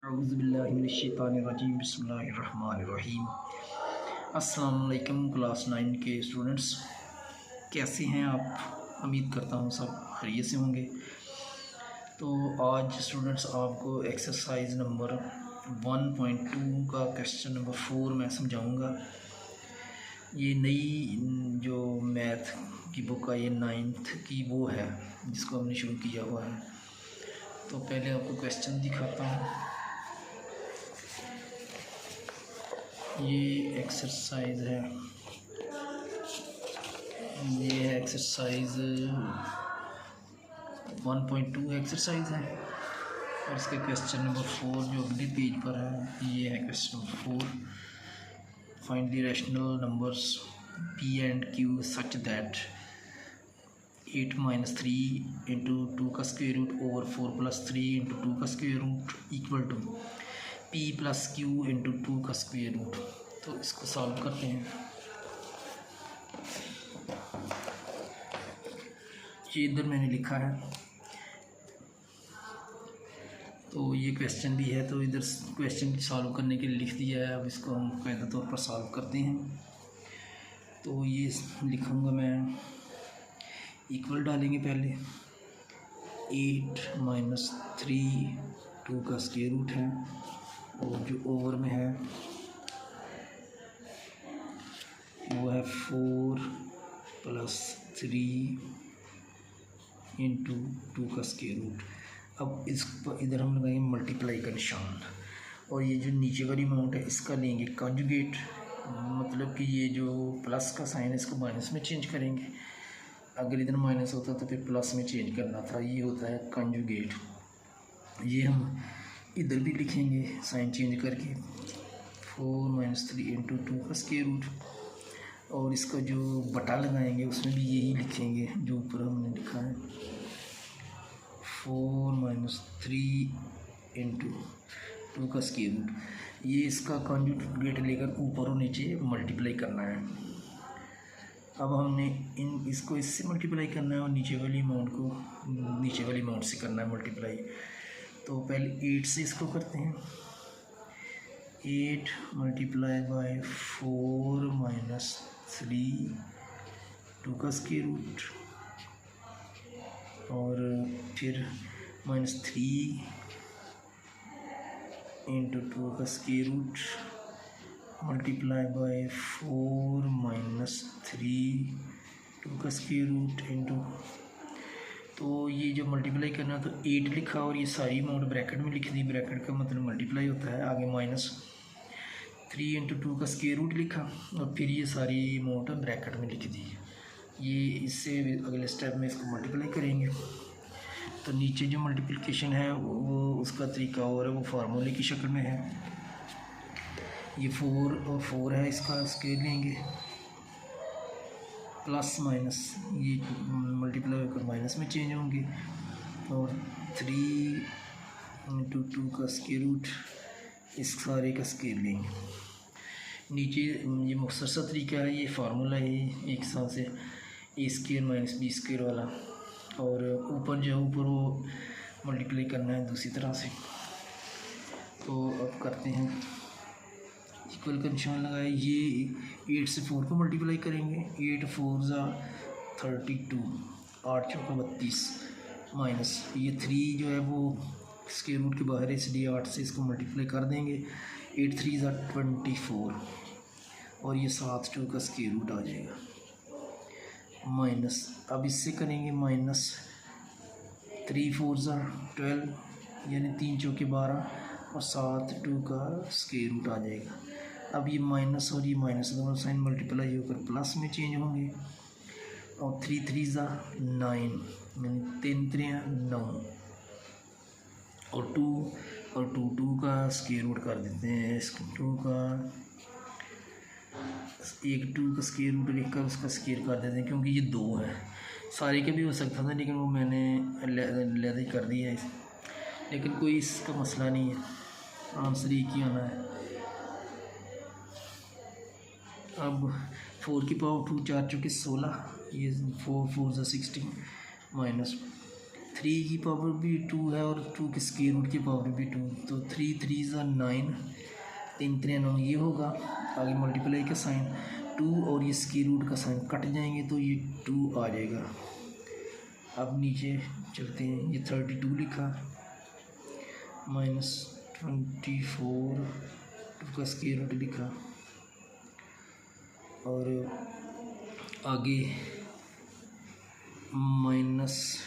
औज़ुबिल्लाहिमिनश्शैतानिर्रजीम बिस्मिल्लाहिर्रहमानिर्रहीम। अस्सलाम वालेकुम क्लास 9 के स्टूडेंट्स, कैसे हैं आप? उम्मीद करता हूँ सब खैरियत से होंगे। तो आज स्टूडेंट्स आपको एक्सरसाइज नंबर 1.2 का क्वेश्चन नंबर 4 मैं समझाऊंगा। ये नई जो मैथ की बुक है, ये 9th की वो है जिसको हमने शुरू किया हुआ है। तो पहले आपको क्वेश्चन दिखाता हूँ। ये एक्सरसाइज है, ये एक्सरसाइज 1.2 एक्सरसाइज है और इसके क्वेश्चन नंबर 4 जो अगले पेज पर है, ये है question number 4। Find the rational numbers p and q such that 8 - 3 into 2 का स्क्वायर रूट ओवर 4 + 3 इंटू 2 का square root equal to p + q into 2 का स्क्वायर रूट। तो इसको सॉल्व करते हैं। ये इधर मैंने लिखा है, तो ये क्वेश्चन भी है, तो इधर क्वेश्चन सॉल्व करने के लिए लिख दिया है। अब इसको हम कायदा तौर पर सॉल्व करते हैं। तो ये लिखूँगा मैं, इक्वल डालेंगे पहले। 8 - 3 2 का स्क्वायर रूट है और जो ओवर में है वो है 4 + 3 इंटू 2 का स्क्वायर रूट। अब इस पर इधर हम लगाएंगे मल्टीप्लाई का निशान, और ये जो नीचे वाली अमाउंट है इसका लेंगे कॉन्जुगेट, मतलब कि ये जो प्लस का साइन है इसको माइनस में चेंज करेंगे। अगर इधर माइनस होता तो फिर प्लस में चेंज करना था। ये होता है कॉन्जुगेट। ये हम इधर भी लिखेंगे साइन चेंज करके, 4 - 3 इंटू 2 का स्क्वायर रूट, और इसका जो बटा लगाएंगे उसमें भी यही लिखेंगे जो ऊपर हमने लिखा है, 4 - 3 इंटू 2 का स्क्वायर रूट। ये इसका कॉन्जुगेट लेकर ऊपर और नीचे मल्टीप्लाई करना है। अब हमने इसको इससे मल्टीप्लाई करना है और नीचे वाली अमाउंट को नीचे वाली अमाउंट से करना है मल्टीप्लाई। तो पहले 8 से इसको करते हैं। 8 × 4 - 3 2 का स्क्वायर रूट, और फिर -3 इंटू 2 का स्क्वायर रूट मल्टीप्लाई बाय 4 - 3 2 का स्क्वायर रूट इंटू। तो ये जो मल्टीप्लाई करना, तो 8 लिखा और ये सारी अमाउंट ब्रैकेट में लिख दी। ब्रैकेट का मतलब मल्टीप्लाई होता है। आगे -3 इंटू 2 का स्क्वायर रूट लिखा और फिर ये सारी अमाउंट ब्रैकेट में लिख दी। ये इससे अगले स्टेप में इसको मल्टीप्लाई करेंगे। तो नीचे जो मल्टीप्लिकेशन है वो उसका तरीका और है, वो फार्मूले की शक्ल में है। ये 4 और 4 है, इसका स्क्वायर लेंगे, प्लस माइनस ये मल्टीप्लाई होकर माइनस में चेंज होंगे, और 3 इंटू 2 का स्क्वायर रूट, इस सारे का स्क्वायर लेंगे। नीचे ये मुख्तसर सा तरीका है, ये फार्मूला है एक साथ से a² - b² वाला, और ऊपर जो ऊपर वो मल्टीप्लाई करना है दूसरी तरह से। तो अब करते हैं, इक्वल का निशान लगाए। ये 8 से 4 को मल्टीप्लाई करेंगे। 8 × 4 = 32, 8 × 4 = 32, माइनस ये 3 जो है वो स्क्वायर रूट के बाहर है, इसलिए 8 से इसको मल्टीप्लाई कर देंगे। 8 × 3 = 24, और ये 7 2 का स्क्वायर रूट आ जाएगा, माइनस। अब इससे करेंगे -3 × 4 = 12, यानी 3 × 4 = 12, और 7 2 का स्क्वायर रूट आ जाएगा। अब ये माइनस और ये माइनस दोनों साइन मल्टीप्लाई होकर प्लस में चेंज होंगे, और 3 × 3 = 9, यानी 3 3 9, और 2 का स्क्वायर रूट कर देते हैं। इस 2 का स्क्वायर रूट लिखकर उसका स्क्वायर कर देते हैं, क्योंकि ये 2 है। सारे के भी हो सकता था लेकिन वो मैंने लहदा ही कर दिया है, लेकिन कोई इसका मसला नहीं है, आंसर एक ही आना है। अब 4 की पावर 2, 4 × 4 = 16, ये 4 × 4 = 16, माइनस 3 की पावर भी 2 है और 2 की स्क्वायर रूट की पावर भी 2, तो 3 3 ज़ा 9, 3 3 9 ये होगा। आगे मल्टीप्लाई का साइन 2 और ये स्क्वायर रूट का साइन कट जाएंगे तो ये 2 आ जाएगा। अब नीचे चलते हैं, ये 32 लिखा -24, 2 का स्क्वायर रूट लिखा और आगे माइनस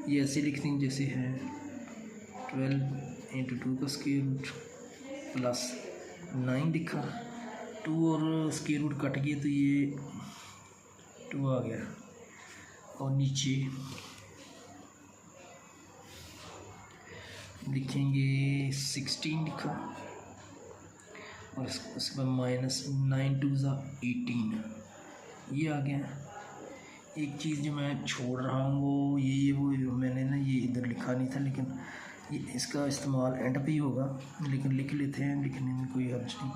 ये ऐसे लिखते हैं जैसे है 12 × 2 का स्क्वायर रूट प्लस 9 लिखा, 2 और स्क्वायर रूट कट गए तो ये 2 आ गया। और नीचे लिखेंगे 16 लिखा और उसके बाद -9 2 ज़ा 18 ये आ गया। एक चीज़ जो मैं छोड़ रहा हूँ वो वो मैंने ना ये इधर लिखा नहीं था, लेकिन ये इसका इस्तेमाल एंड पे ही होगा, लेकिन लिख लेते हैं, लिखने में कोई हर्ज नहीं।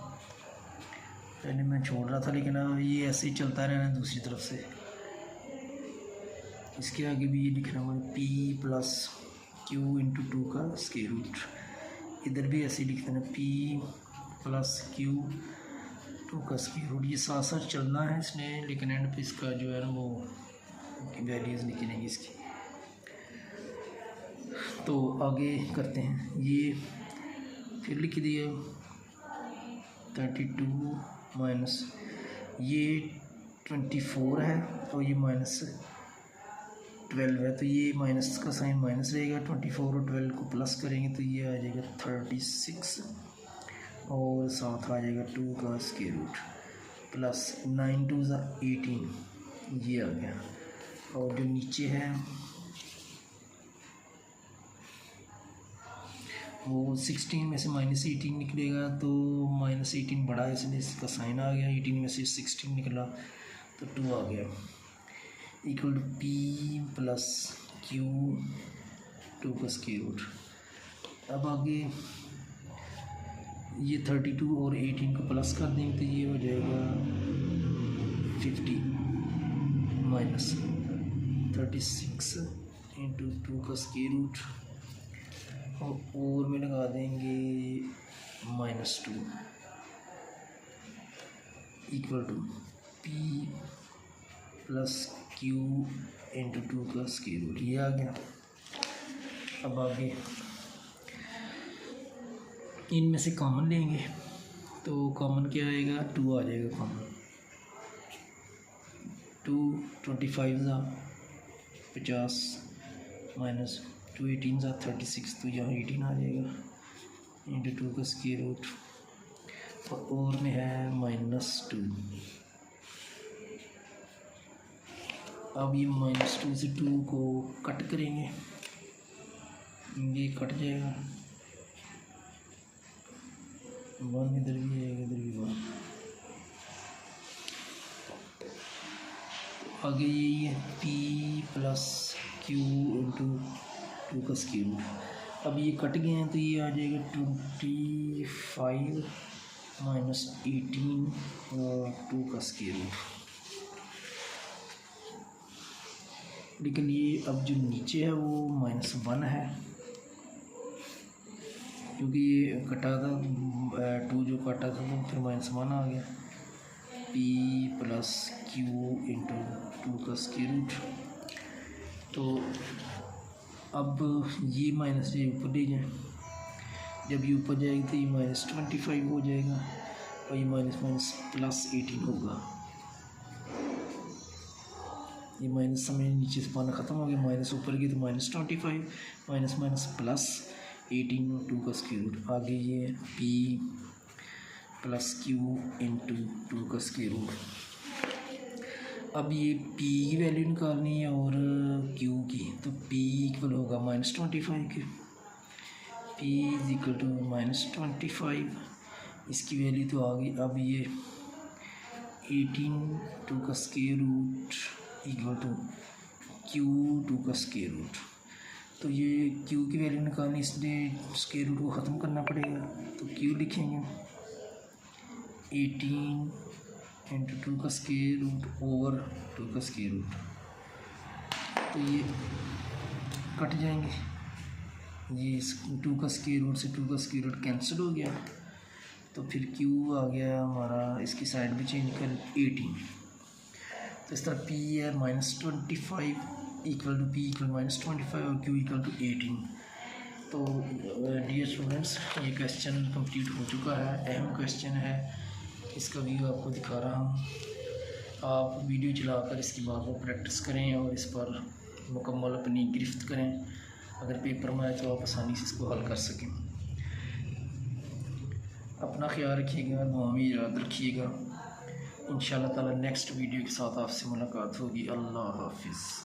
पहले मैं छोड़ रहा था लेकिन अब ये ऐसे ही चलता रहना दूसरी तरफ से। इसके आगे भी ये लिखना होगा P + Q × 2 का स्क्वायर रूट। इधर भी ऐसे ही लिख देना P + Q 2 का स्क्वायर रूट। ये साथ साथ चलना है इसने, लेकिन एंड पे इसका जो है ना वो वैल्यूज़ निकलेंगी इसकी। तो आगे करते हैं, ये फिर लिख दिया 32 माइनस ये 24 है और ये -12 है, तो ये माइनस का साइन माइनस रहेगा। 24 और 12 को प्लस करेंगे तो ये आ जाएगा 36 और साथ आ जाएगा 2 का स्क्वायर रूट प्लस 9 2 ज़ा 18 ये आ गया। और जो नीचे है वो 16 में से -18 निकलेगा, तो -18 बड़ा है इसलिए इसका साइन आ गया। 18 में से 16 निकला तो 2 आ गया, इक्वल टू P + Q 2 का स्क्वायर रूट। अब आगे ये 32 और 18 को प्लस कर देंगे तो ये हो जाएगा 50 माइनस 36 × 2 का स्क्वायर रूट और में लगा देंगे -2 इक्वल टू P + Q × 2 का स्क्वायर रूट। ये आ गया। अब आगे इनमें से कॉमन लेंगे तो कॉमन क्या आएगा, 2 आ जाएगा कॉमन। 2 25 ज़ा 50 माइनस 2 18 ज़ा 36, तो यहाँ 18 आ जाएगा × 2 का स्क्वायर रूट और में है -2। अब ये -2 से 2 को कट करेंगे, ये कट जाएगा, 1 इधर भी आएगा, इधर भी 1। आगे यही है P + Q × 2 का स्क्वायर रूट। अब ये कट गए हैं तो ये आ जाएगा 25 - 18 और 2 का स्क्वायर रूट। लेकिन ये अब जो नीचे है वो -1 है, क्योंकि ये कटा था 2 जो काटा था तो फिर -1 आ गया। P + Q × 2 का स्क्वायर रूट। तो अब ये माइनस ये ऊपर ले जाए, जब ये ऊपर जाएगी तो ये -25 हो जाएगा और ये +18 होगा। ये माइनस समय नीचे से पाना ख़त्म हो गया, माइनस ऊपर गई तो -25 माइनस प्लस 18 और 2 का स्क्वायर रूट। आगे ये P + Q × 2 का स्क्वायर रूट। अब ये P की वैल्यू निकालनी है और Q की, तो P इक्वल होगा -25 के। P = -25, इसकी वैल्यू तो आ गई। अब ये 18 2 का square root equal to Q 2 का स्क्वायर रूट। तो ये Q की वैल्यू निकालनी, इसलिए स्क्वायर रूट को ख़त्म करना पड़ेगा, तो Q लिखेंगे 18 × 2 का स्क्वायर रूट ओवर 2 का स्क्वायर रूट। तो ये कट जाएंगे। ये 2 का स्क्वायर रूट से 2 का स्क्वायर रूट कैंसिल हो गया, तो फिर q आ गया हमारा, इसकी साइड भी चेंज कर 18। तो इस तरह p है -25 इक्वल टू p इक्वल -25 और q इक्वल टू 18। तो डियर स्टूडेंट्स, ये क्वेश्चन कंप्लीट हो चुका है, अहम क्वेश्चन है, इसका व्यू आपको दिखा रहा हूँ। आप वीडियो चलाकर इसकी बार बार प्रैक्टिस करें और इस पर मुकम्मल अपनी गिरफ्त करें। अगर पेपर में आए तो आप आसानी से इसको हल कर सकें। अपना ख्याल रखिएगा, दुआ में याद रखिएगा। इंशाअल्लाह ताला नेक्स्ट वीडियो के साथ आपसे मुलाकात होगी। अल्लाह हाफिज़।